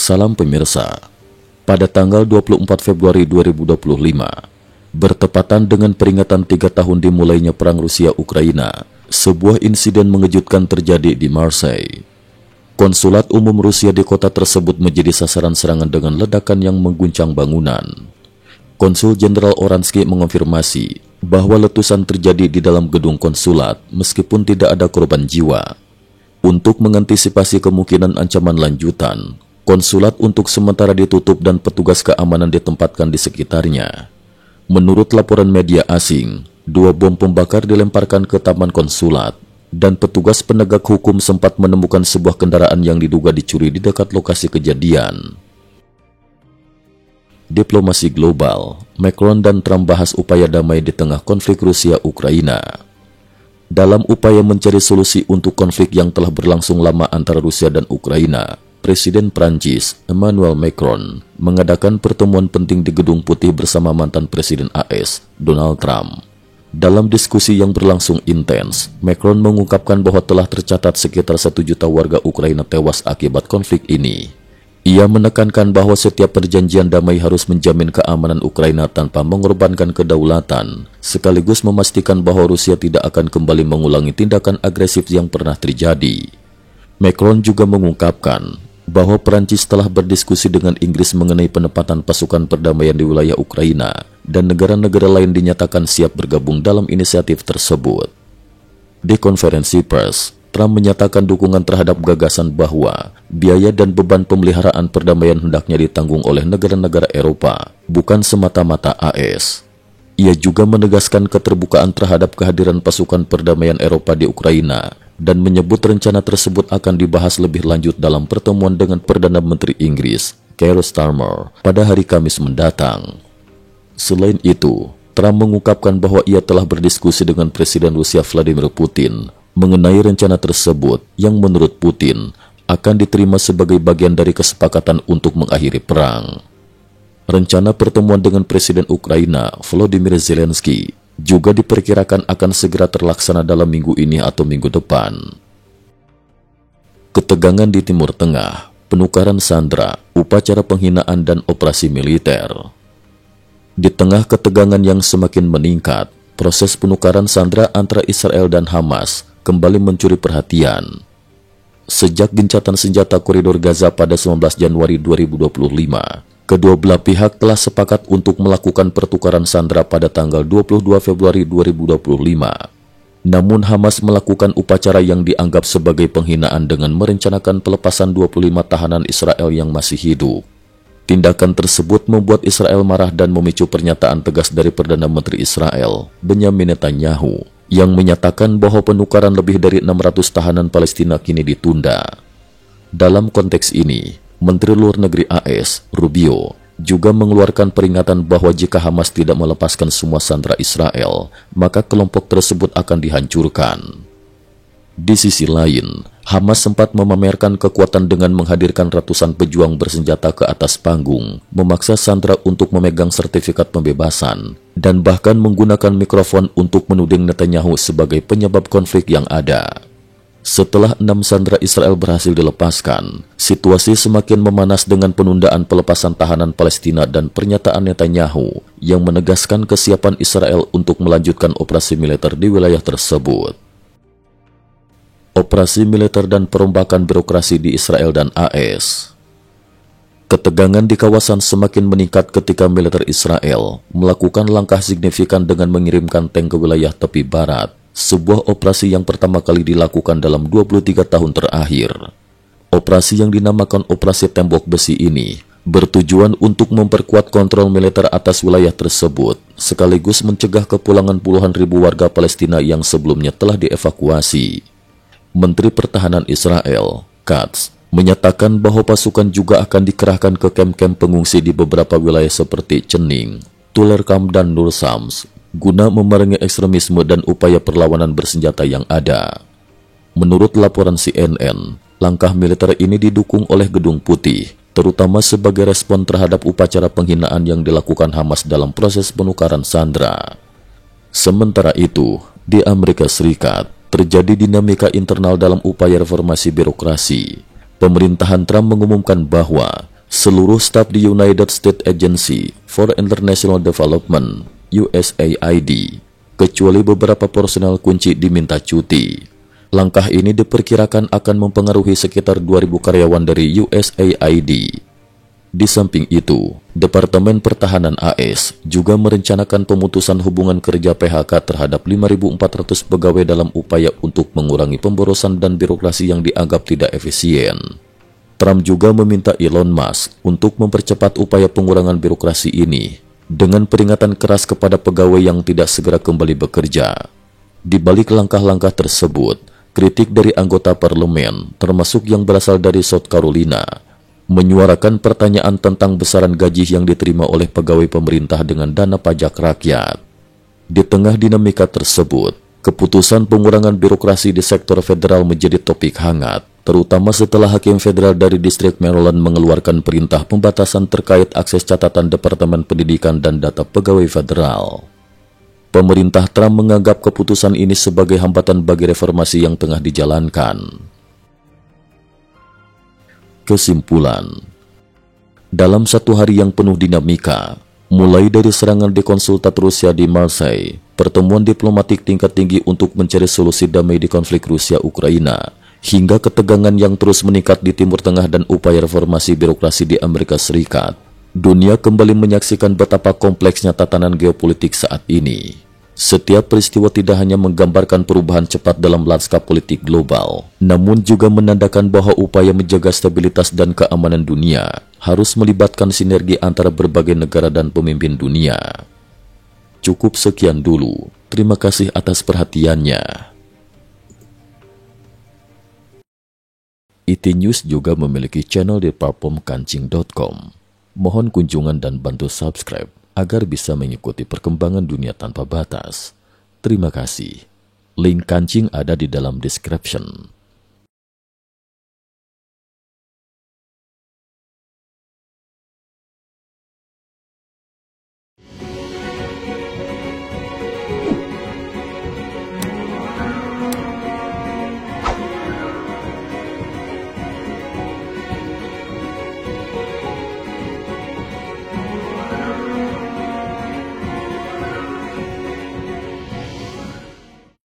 Salam pemirsa. Pada tanggal 24 Februari 2025, bertepatan dengan peringatan 3 tahun dimulainya Perang Rusia-Ukraina, sebuah insiden mengejutkan terjadi di Marseille. Konsulat umum Rusia di kota tersebut menjadi sasaran serangan dengan ledakan yang mengguncang bangunan. Konsul Jenderal Oransky mengonfirmasi bahwa letusan terjadi di dalam gedung konsulat meskipun tidak ada korban jiwa. Untuk mengantisipasi kemungkinan ancaman lanjutan, konsulat untuk sementara ditutup dan petugas keamanan ditempatkan di sekitarnya. Menurut laporan media asing, 2 bom pembakar dilemparkan ke taman konsulat, dan petugas penegak hukum sempat menemukan sebuah kendaraan yang diduga dicuri di dekat lokasi kejadian. Diplomasi global, Macron dan Trump bahas upaya damai di tengah konflik Rusia-Ukraina. Dalam upaya mencari solusi untuk konflik yang telah berlangsung lama antara Rusia dan Ukraina, Presiden Prancis Emmanuel Macron mengadakan pertemuan penting di Gedung Putih bersama mantan Presiden AS Donald Trump. Dalam diskusi yang berlangsung intens, Macron mengungkapkan bahwa telah tercatat sekitar 1 juta warga Ukraina tewas akibat konflik ini. Ia menekankan bahwa setiap perjanjian damai harus menjamin keamanan Ukraina tanpa mengorbankan kedaulatan, sekaligus memastikan bahwa Rusia tidak akan kembali mengulangi tindakan agresif yang pernah terjadi. Macron juga mengungkapkan bahwa Perancis telah berdiskusi dengan Inggris mengenai penempatan pasukan perdamaian di wilayah Ukraina, dan negara-negara lain dinyatakan siap bergabung dalam inisiatif tersebut. Di konferensi pers, Trump menyatakan dukungan terhadap gagasan bahwa biaya dan beban pemeliharaan perdamaian hendaknya ditanggung oleh negara-negara Eropa, bukan semata-mata AS. Ia juga menegaskan keterbukaan terhadap kehadiran pasukan perdamaian Eropa di Ukraina, dan menyebut rencana tersebut akan dibahas lebih lanjut dalam pertemuan dengan Perdana Menteri Inggris, Keir Starmer, pada hari Kamis mendatang. Selain itu, Trump mengungkapkan bahwa ia telah berdiskusi dengan Presiden Rusia Vladimir Putin mengenai rencana tersebut yang menurut Putin akan diterima sebagai bagian dari kesepakatan untuk mengakhiri perang. Rencana pertemuan dengan Presiden Ukraina Volodymyr Zelensky juga diperkirakan akan segera terlaksana dalam minggu ini atau minggu depan. Ketegangan di Timur Tengah, penukaran sandera, upacara penghinaan dan operasi militer. Di tengah ketegangan yang semakin meningkat, proses penukaran sandera antara Israel dan Hamas kembali mencuri perhatian. Sejak gencatan senjata koridor Gaza pada 19 Januari 2025, kedua belah pihak telah sepakat untuk melakukan pertukaran sandera pada tanggal 22 Februari 2025. Namun Hamas melakukan upacara yang dianggap sebagai penghinaan dengan merencanakan pelepasan 25 tahanan Israel yang masih hidup. Tindakan tersebut membuat Israel marah dan memicu pernyataan tegas dari Perdana Menteri Israel, Benyamin Netanyahu, yang menyatakan bahwa penukaran lebih dari 600 tahanan Palestina kini ditunda. Dalam konteks ini, Menteri Luar Negeri AS, Rubio, juga mengeluarkan peringatan bahwa jika Hamas tidak melepaskan semua sandera Israel, maka kelompok tersebut akan dihancurkan. Di sisi lain, Hamas sempat memamerkan kekuatan dengan menghadirkan ratusan pejuang bersenjata ke atas panggung, memaksa sandera untuk memegang sertifikat pembebasan, dan bahkan menggunakan mikrofon untuk menuding Netanyahu sebagai penyebab konflik yang ada. Setelah 6 sandera Israel berhasil dilepaskan, situasi semakin memanas dengan penundaan pelepasan tahanan Palestina dan pernyataan Netanyahu yang menegaskan kesiapan Israel untuk melanjutkan operasi militer di wilayah tersebut. Operasi militer dan perombakan birokrasi di Israel dan AS. Ketegangan di kawasan semakin meningkat ketika militer Israel melakukan langkah signifikan dengan mengirimkan tank ke wilayah tepi barat, sebuah operasi yang pertama kali dilakukan dalam 23 tahun terakhir. Operasi yang dinamakan Operasi Tembok Besi ini bertujuan untuk memperkuat kontrol militer atas wilayah tersebut, sekaligus mencegah kepulangan puluhan ribu warga Palestina yang sebelumnya telah dievakuasi. Menteri Pertahanan Israel, Katz, menyatakan bahwa pasukan juga akan dikerahkan ke kamp-kamp pengungsi di beberapa wilayah seperti Chenin, Tullerkamp dan Nur Shams, guna memerangi ekstremisme dan upaya perlawanan bersenjata yang ada. Menurut laporan CNN, langkah militer ini didukung oleh Gedung Putih, terutama sebagai respon terhadap upacara penghinaan yang dilakukan Hamas dalam proses penukaran sandera. Sementara itu, di Amerika Serikat, terjadi dinamika internal dalam upaya reformasi birokrasi. Pemerintahan Trump mengumumkan bahwa Seluruh staf di United States Agency for International Development (USAID), kecuali beberapa personel kunci, diminta cuti. Langkah ini diperkirakan akan mempengaruhi sekitar 2.000 karyawan dari USAID. Di samping itu, Departemen Pertahanan AS juga merencanakan pemutusan hubungan kerja PHK terhadap 5.400 pegawai dalam upaya untuk mengurangi pemborosan dan birokrasi yang dianggap tidak efisien. Trump juga meminta Elon Musk untuk mempercepat upaya pengurangan birokrasi ini dengan peringatan keras kepada pegawai yang tidak segera kembali bekerja. Di balik langkah-langkah tersebut, kritik dari anggota parlemen, termasuk yang berasal dari South Carolina, menyuarakan pertanyaan tentang besaran gaji yang diterima oleh pegawai pemerintah dengan dana pajak rakyat. Di tengah dinamika tersebut, keputusan pengurangan birokrasi di sektor federal menjadi topik hangat, terutama setelah Hakim Federal dari Distrik Maryland mengeluarkan perintah pembatasan terkait akses catatan Departemen Pendidikan dan data pegawai federal. Pemerintah Trump menganggap keputusan ini sebagai hambatan bagi reformasi yang tengah dijalankan. Kesimpulan, dalam satu hari yang penuh dinamika, mulai dari serangan di konsulat Rusia di Marseille, pertemuan diplomatik tingkat tinggi untuk mencari solusi damai di konflik Rusia-Ukraina, hingga ketegangan yang terus meningkat di Timur Tengah dan upaya reformasi birokrasi di Amerika Serikat, dunia kembali menyaksikan betapa kompleksnya tatanan geopolitik saat ini. Setiap peristiwa tidak hanya menggambarkan perubahan cepat dalam lanskap politik global, namun juga menandakan bahwa upaya menjaga stabilitas dan keamanan dunia harus melibatkan sinergi antara berbagai negara dan pemimpin dunia. Cukup sekian dulu. Terima kasih atas perhatiannya. IT News juga memiliki channel di platform Mohon kunjungan dan bantu subscribe agar bisa mengikuti perkembangan dunia tanpa batas. Terima kasih. Link Kancing ada di dalam description.